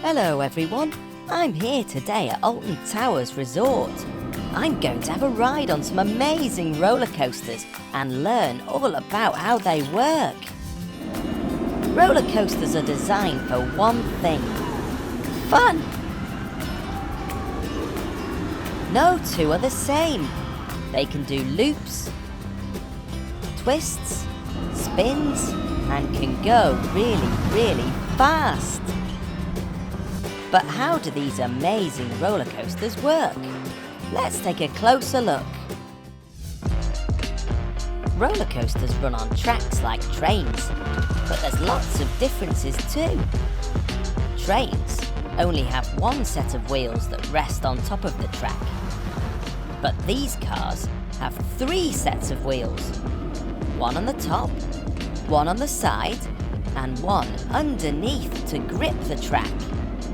Hello everyone, I'm here today at Alton Towers Resort. I'm going to have a ride on some amazing roller coasters and learn all about how they work. Roller coasters are designed for one thing: fun! No two are the same. They can do loops, twists, spins, and can go really fast. But how do these amazing roller coasters work? Let's take a closer look. Roller coasters run on tracks like trains, but there's lots of differences too. Trains only have one set of wheels that rest on top of the track, but these cars have 3 sets of wheels. One on the top, one on the side, and one underneath to grip the track.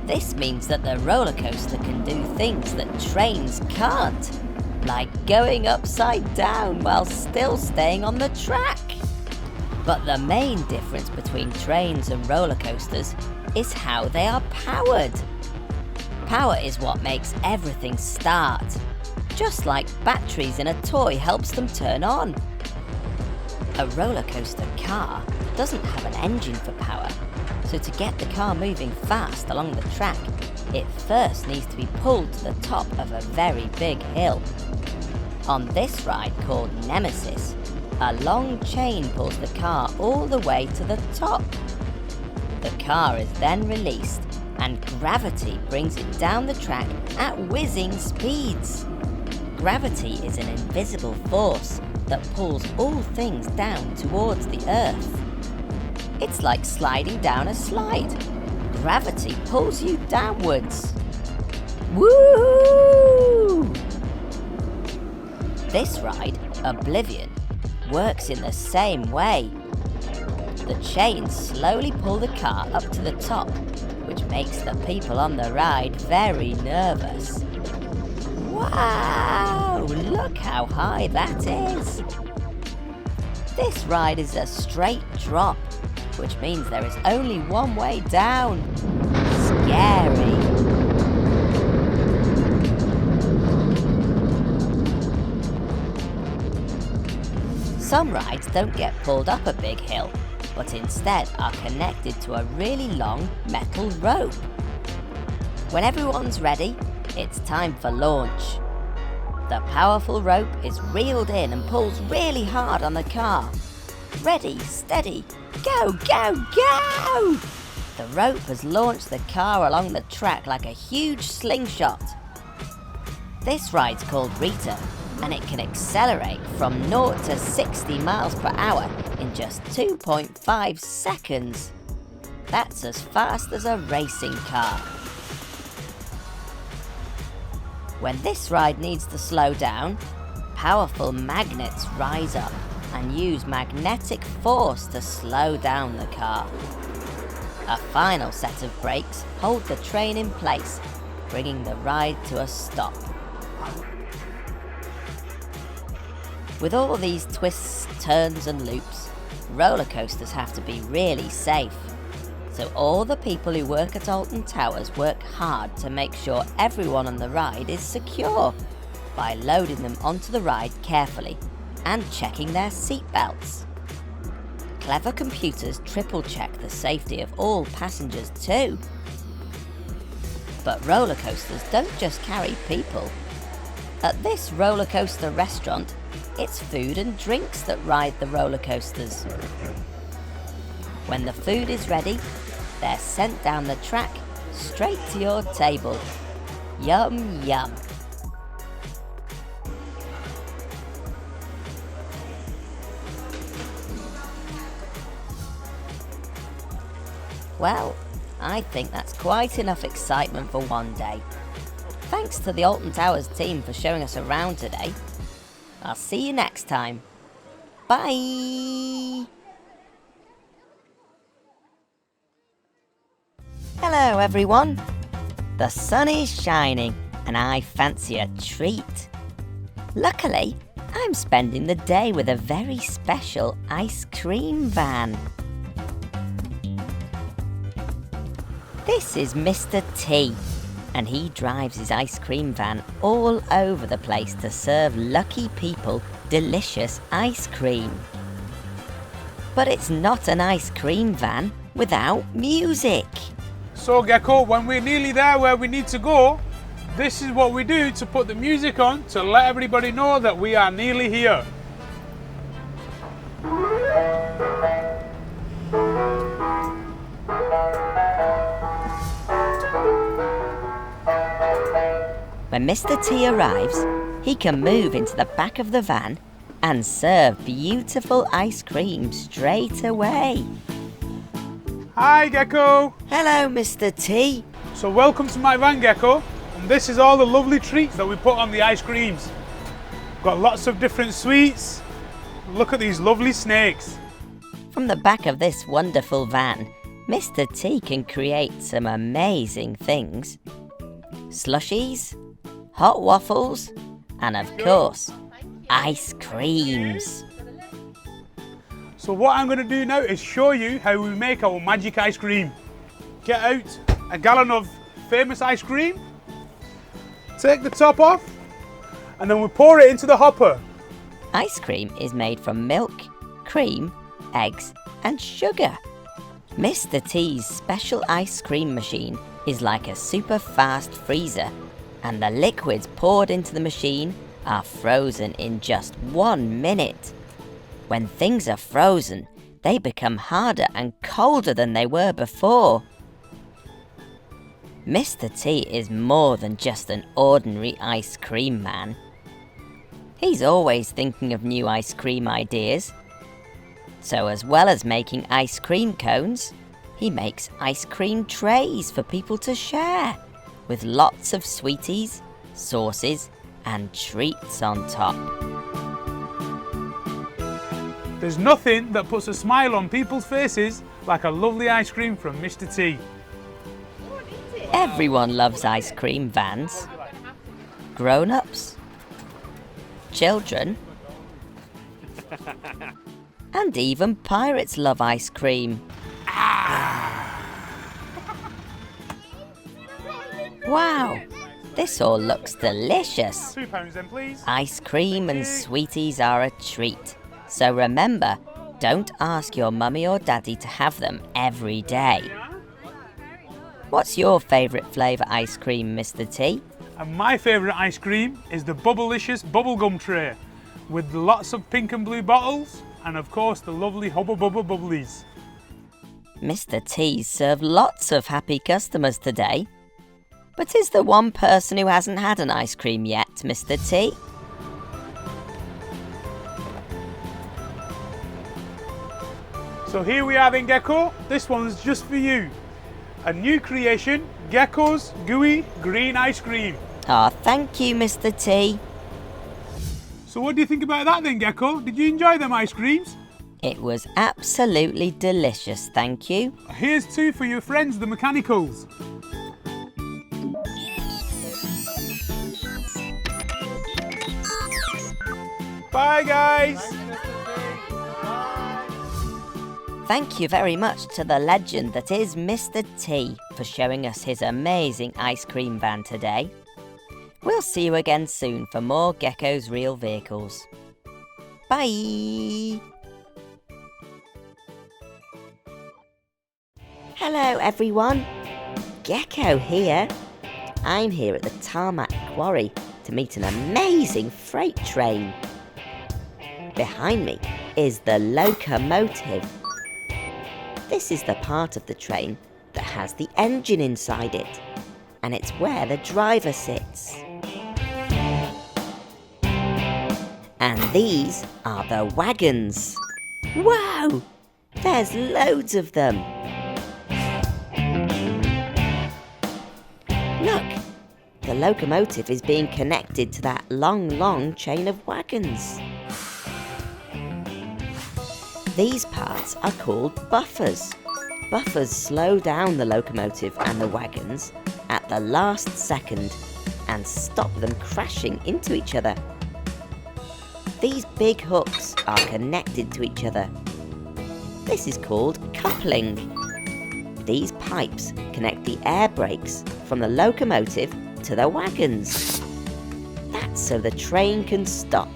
This means that the roller coaster can do things that trains can't, like going upside down while still staying on the track. But the main difference between trains and roller coasters is how they are powered. Power is what makes everything start, just like batteries in a toy helps them turn on. A roller coaster car doesn't have an engine for power, so to get the car moving fast along the track, it first needs to be pulled to the top of a very big hill. On this ride called Nemesis, a long chain pulls the car all the way to the top. The car is then released and gravity brings it down the track at whizzing speeds. Gravity is an invisible force that pulls all things down towards the earth. It's like sliding down a slide. Gravity pulls you downwards. Woo! This ride, Oblivion, works in the same way. The chains slowly pull the car up to the top, which makes the people on the ride very nervous. Wow! Look how high that is! This ride is a straight drop, which means there is only one way down. Scary! Some rides don't get pulled up a big hill, but instead are connected to a really long metal rope. When everyone's ready, it's time for launch. The powerful rope is reeled in and pulls really hard on the car. Ready, steady, go, go, go! The rope has launched the car along the track like a huge slingshot. This ride's called Rita, and it can accelerate from 0 to 60 miles per hour in just 2.5 seconds. That's as fast as a racing car. When this ride needs to slow down, powerful magnets rise up and use magnetic force to slow down the car. A final set of brakes hold the train in place, bringing the ride to a stop. With all these twists, turns and loops, roller coasters have to be really safe. So all the people who work at Alton Towers work hard to make sure everyone on the ride is secure by loading them onto the ride carefully and checking their seatbelts. Clever computers triple check the safety of all passengers too. But roller coasters don't just carry people. At this roller coaster restaurant, it's food and drinks that ride the roller coasters. When the food is ready, they're sent down the track straight to your table. Yum, yum. Well, I think that's quite enough excitement for one day. Thanks to the Alton Towers team for showing us around today. I'll see you next time. Bye! Hello everyone! The sun is shining and I fancy a treat. Luckily, I'm spending the day with a very special ice cream van. This is Mr. Tee, and he drives his ice cream van all over the place to serve lucky people delicious ice cream. But it's not an ice cream van without music. So Gecko, when we're nearly there where we need to go, this is what we do to put the music on to let everybody know that we are nearly here. When Mr. Tee arrives, he can move into the back of the van and serve beautiful ice cream straight away. Hi Gecko! Hello, Mr. Tee. So welcome to my van, Gecko, and this is all the lovely treats that we put on the ice creams. Got lots of different sweets. Look at these lovely snakes. From the back of this wonderful van, Mr. Tee can create some amazing things. Slushies, hot waffles, and of course, ice creams. So what I'm going to do now is show you how we make our magic ice cream. Get out a gallon of famous ice cream, take the top off, and then we pour it into the hopper. Ice cream is made from milk, cream, eggs, and sugar. Mr. Tee's special ice cream machine is like a super fast freezer, and the liquids poured into the machine are frozen in just 1 minute. When things are frozen, they become harder and colder than they were before. Mr. Tee is more than just an ordinary ice cream man. He's always thinking of new ice cream ideas. So as well as making ice cream cones, he makes ice cream trays for people to share, with lots of sweeties, sauces, and treats on top. There's nothing that puts a smile on people's faces like a lovely ice cream from Mr. Tee. Everyone loves ice cream vans. Grown-ups, children, and even pirates love ice cream. Wow, this all looks delicious. £2 then, please. Ice cream and sweeties are a treat. So remember, don't ask your mummy or daddy to have them every day. What's your favourite flavour ice cream, Mr. Tee? And my favourite ice cream is the Bubblicious bubblegum tray with lots of pink and blue bottles and of course the lovely Hubba Bubba Bubblies. Mr. Tee served lots of happy customers today. But is there one person who hasn't had an ice cream yet, Mr. Tee? So here we are then, Gecko. This one's just for you. A new creation, Gecko's Gooey Green Ice Cream. Ah, thank you, Mr. Tee. So what do you think about that then, Gecko? Did you enjoy them ice creams? It was absolutely delicious, thank you. Here's 2 for your friends, the mechanicals. Bye, guys. Thank you very much to the legend that is Mr. Tee for showing us his amazing ice cream van today. We'll see you again soon for more Gecko's Real Vehicles. Bye! Hello everyone, Gecko here. I'm here at the tarmac quarry to meet an amazing freight train. Behind me is the locomotive. This is the part of the train that has the engine inside it, and it's where the driver sits. And these are the wagons. Wow! There's loads of them. Look, the locomotive is being connected to that long chain of wagons. These parts are called buffers. Buffers slow down the locomotive and the wagons at the last second and stop them crashing into each other. These big hooks are connected to each other. This is called coupling. These pipes connect the air brakes from the locomotive to the wagons. That's so the train can stop.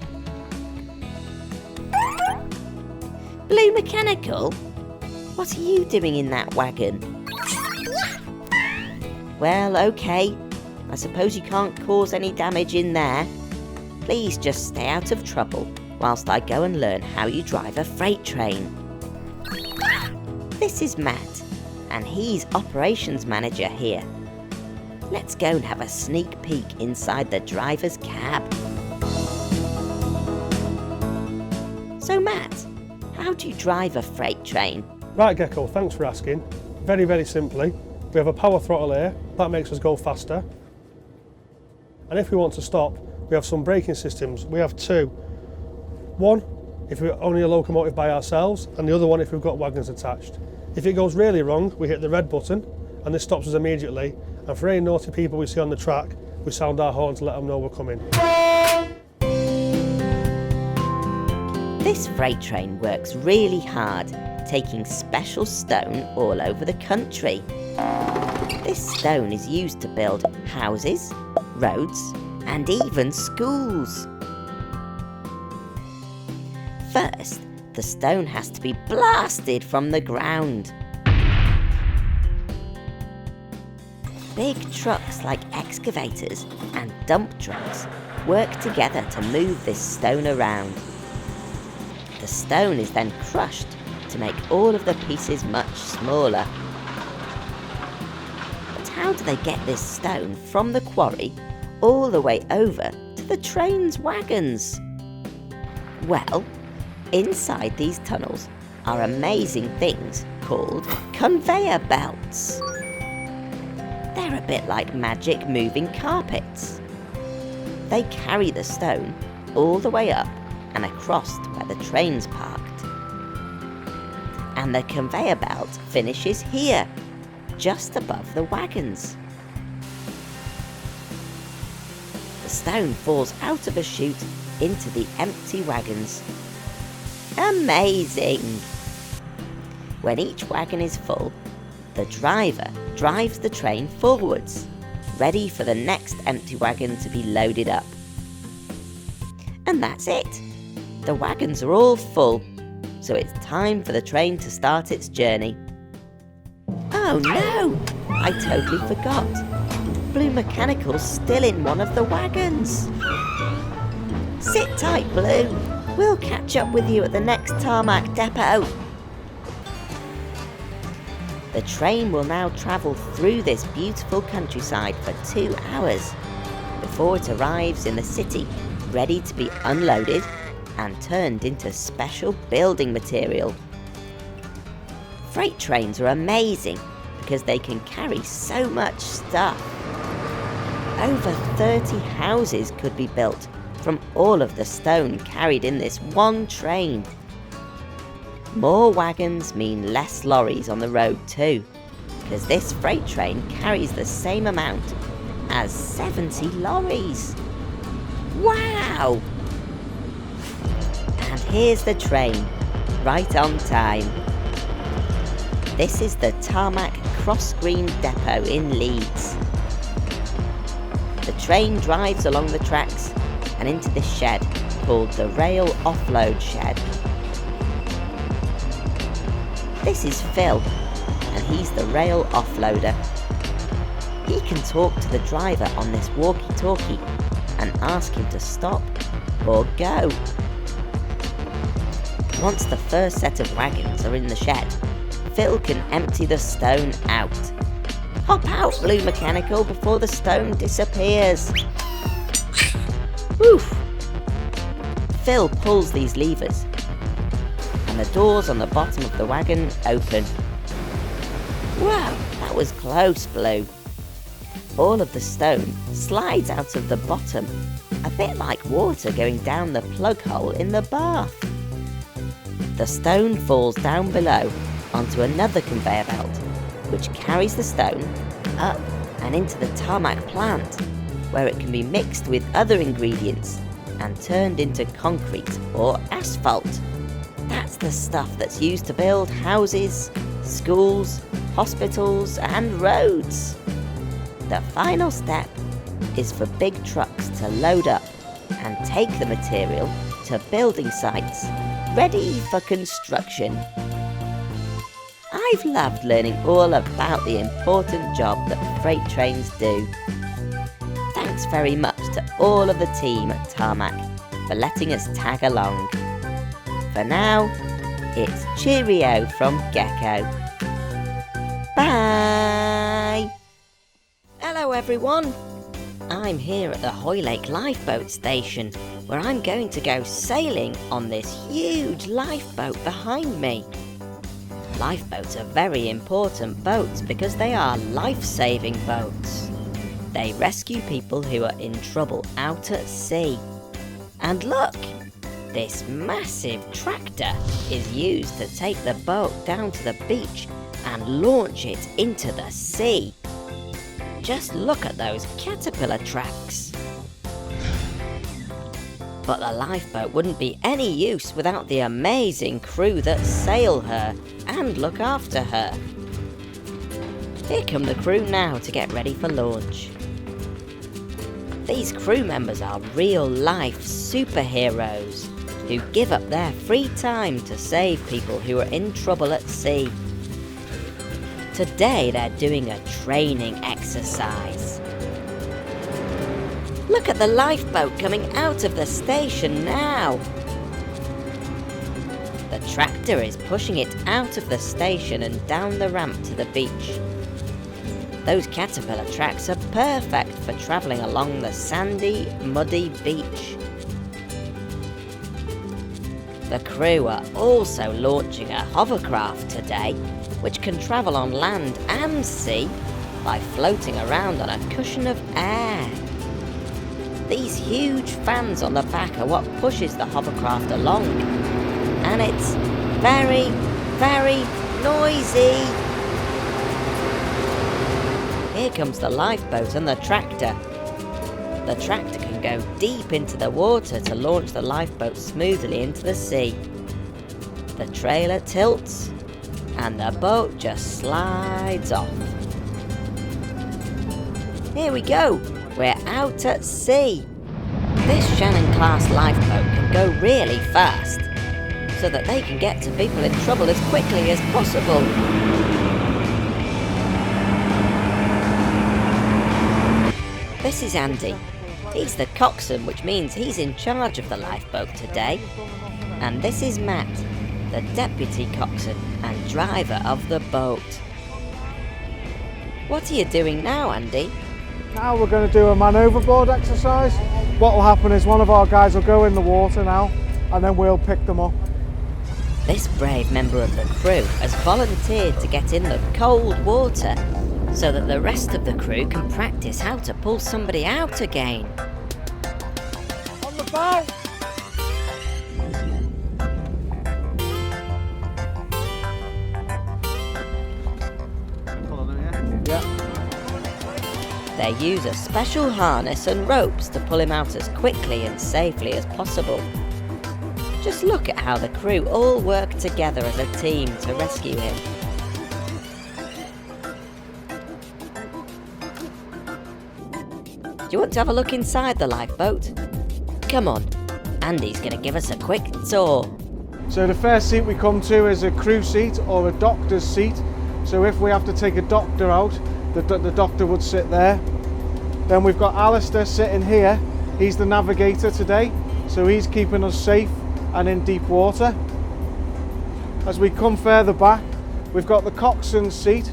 Blue Mechanical, what are you doing in that wagon? Well, okay. I suppose you can't cause any damage in there. Please just stay out of trouble whilst I go and learn how you drive a freight train. This is Matt, and he's operations manager here. Let's go and have a sneak peek inside the driver's cab. So Matt, how do you drive a freight train? Right, Gecko, thanks for asking. Very, very simply, we have a power throttle here, that makes us go faster. And if we want to stop, we have some braking systems. We have two. One, if we're only a locomotive by ourselves, and the other one if we've got wagons attached. If it goes really wrong, we hit the red button, and this stops us immediately. And for any naughty people we see on the track, we sound our horn to let them know we're coming. This freight train works really hard, taking special stone all over the country. This stone is used to build houses, roads, and even schools. First, the stone has to be blasted from the ground. Big trucks like excavators and dump trucks work together to move this stone around. The stone is then crushed to make all of the pieces much smaller. But how do they get this stone from the quarry all the way over to the train's wagons? Well, inside these tunnels are amazing things called conveyor belts. They're a bit like magic moving carpets. They carry the stone all the way up and across to where the train's parked. And the conveyor belt finishes here, just above the wagons. The stone falls out of a chute into the empty wagons. Amazing! When each wagon is full, the driver drives the train forwards, ready for the next empty wagon to be loaded up. And that's it. The wagons are all full, so it's time for the train to start its journey. Oh no! I totally forgot. Blue Mechanical's still in one of the wagons. Sit tight, Blue. We'll catch up with you at the next tarmac depot. The train will now travel through this beautiful countryside for 2 hours before it arrives in the city, ready to be unloaded and turned into special building material. Freight trains are amazing because they can carry so much stuff. Over 30 houses could be built from all of the stone carried in this one train. More wagons mean less lorries on the road too, because this freight train carries the same amount as 70 lorries. Wow! And here's the train, right on time. This is the Tarmac Cross Green Depot in Leeds. The train drives along the tracks and into this shed called the Rail Offload Shed. This is Phil, and he's the rail offloader. He can talk to the driver on this walkie-talkie and ask him to stop or go. Once the first set of wagons are in the shed, Phil can empty the stone out. Hop out, Blue Mechanical, before the stone disappears. Woof! Phil pulls these levers, and the doors on the bottom of the wagon open. Wow, that was close, Blue. All of the stone slides out of the bottom, a bit like water going down the plug hole in the bath. The stone falls down below onto another conveyor belt, which carries the stone up and into the tarmac plant, where it can be mixed with other ingredients and turned into concrete or asphalt. That's the stuff that's used to build houses, schools, hospitals and roads. The final step is for big trucks to load up and take the material to building sites ready for construction. I've loved learning all about the important job that freight trains do. Thanks very much to all of the team at Tarmac for letting us tag along. For now, it's cheerio from Gecko. Bye! Hello everyone! I'm here at the Hoylake Lifeboat Station, where I'm going to go sailing on this huge lifeboat behind me. Lifeboats are very important boats because they are life-saving boats. They rescue people who are in trouble out at sea. And look! This massive tractor is used to take the boat down to the beach and launch it into the sea. Just look at those caterpillar tracks. But the lifeboat wouldn't be any use without the amazing crew that sail her and look after her. Here come the crew now to get ready for launch. These crew members are real-life superheroes who give up their free time to save people who are in trouble at sea. Today they're doing a training exercise. Look at the lifeboat coming out of the station now. The tractor is pushing it out of the station and down the ramp to the beach. Those caterpillar tracks are perfect for travelling along the sandy, muddy beach. The crew are also launching a hovercraft today, which can travel on land and sea by floating around on a cushion of air. These huge fans on the back are what pushes the hovercraft along, and it's very, very noisy. Here comes the lifeboat and the tractor. The tractor can go deep into the water to launch the lifeboat smoothly into the sea. The trailer tilts and the boat just slides off. Here we go, we're out at sea. This Shannon-class lifeboat can go really fast, so that they can get to people in trouble as quickly as possible. This is Andy. He's the coxswain, which means he's in charge of the lifeboat today. And this is Matt, the deputy coxswain and driver of the boat. What are you doing now, Andy? Now we're going to do a man overboard exercise. What will happen is one of our guys will go in the water now, and then we'll pick them up. This brave member of the crew has volunteered to get in the cold water so that the rest of the crew can practice how to pull somebody out again. On the bow! They use a special harness and ropes to pull him out as quickly and safely as possible. Just look at how the crew all work together as a team to rescue him. Do you want to have a look inside the lifeboat? Come on, Andy's going to give us a quick tour. So the first seat we come to is a crew seat or a doctor's seat. So if we have to take a doctor out, the doctor would sit there. Then we've got Alistair sitting here. He's the navigator today, so he's keeping us safe and in deep water. As we come further back, we've got the coxswain's seat.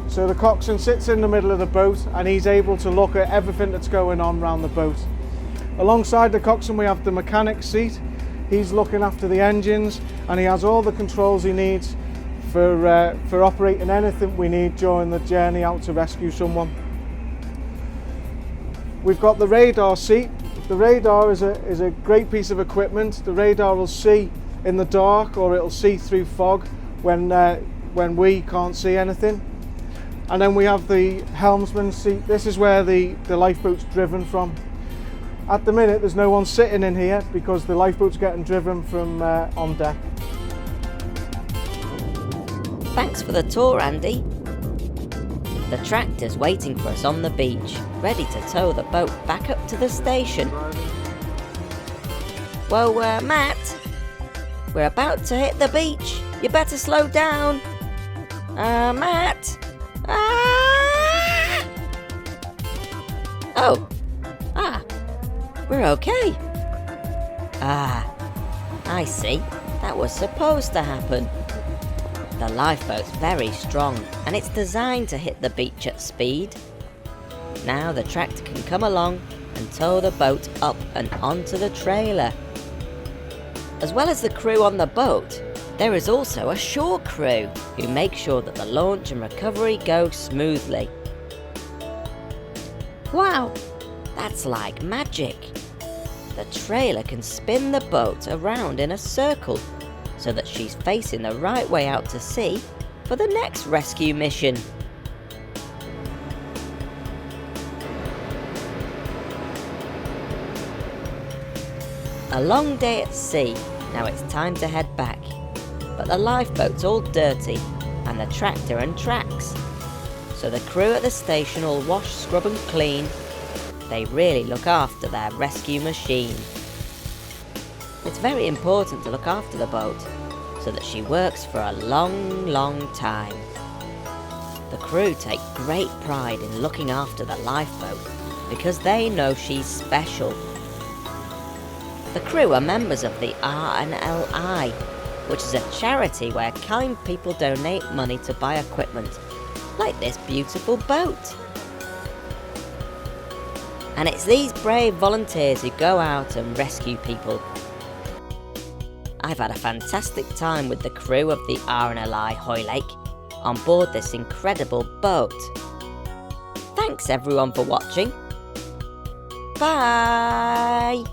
So the coxswain sits in the middle of the boat and he's able to look at everything that's going on around the boat. Alongside the coxswain we have the mechanic's seat. He's looking after the engines and he has all the controls he needs for operating anything we need during the journey out to rescue someone. We've got the radar seat. The radar is a great piece of equipment. The radar will see in the dark or it'll see through fog when we can't see anything. And then we have the helmsman's seat. This is where the lifeboat's driven from. At the minute there's no one sitting in here because the lifeboat's getting driven from on deck. Thanks for the tour, Andy. The tractor's waiting for us on the beach, ready to tow the boat back up to the station. Whoa, Matt! We're about to hit the beach. You better slow down. Matt! Ah! Oh. We're okay. I see. That was supposed to happen. The lifeboat's very strong and it's designed to hit the beach at speed. Now the tractor can come along and tow the boat up and onto the trailer. As well as the crew on the boat, there is also a shore crew who make sure that the launch and recovery go smoothly. Wow, that's like magic. The trailer can spin the boat around in a circle so that she's facing the right way out to sea for the next rescue mission. A long day at sea, now it's time to head back. But the lifeboat's all dirty and the tractor and tracks. So the crew at the station all wash, scrub and clean. They really look after their rescue machine. It's very important to look after the boat so that she works for a long, long time. The crew take great pride in looking after the lifeboat because they know she's special. The crew are members of the RNLI, which is a charity where kind people donate money to buy equipment, like this beautiful boat. And it's these brave volunteers who go out and rescue people. I've had a fantastic time with the crew of the RNLI Hoylake on board this incredible boat. Thanks everyone for watching. Bye!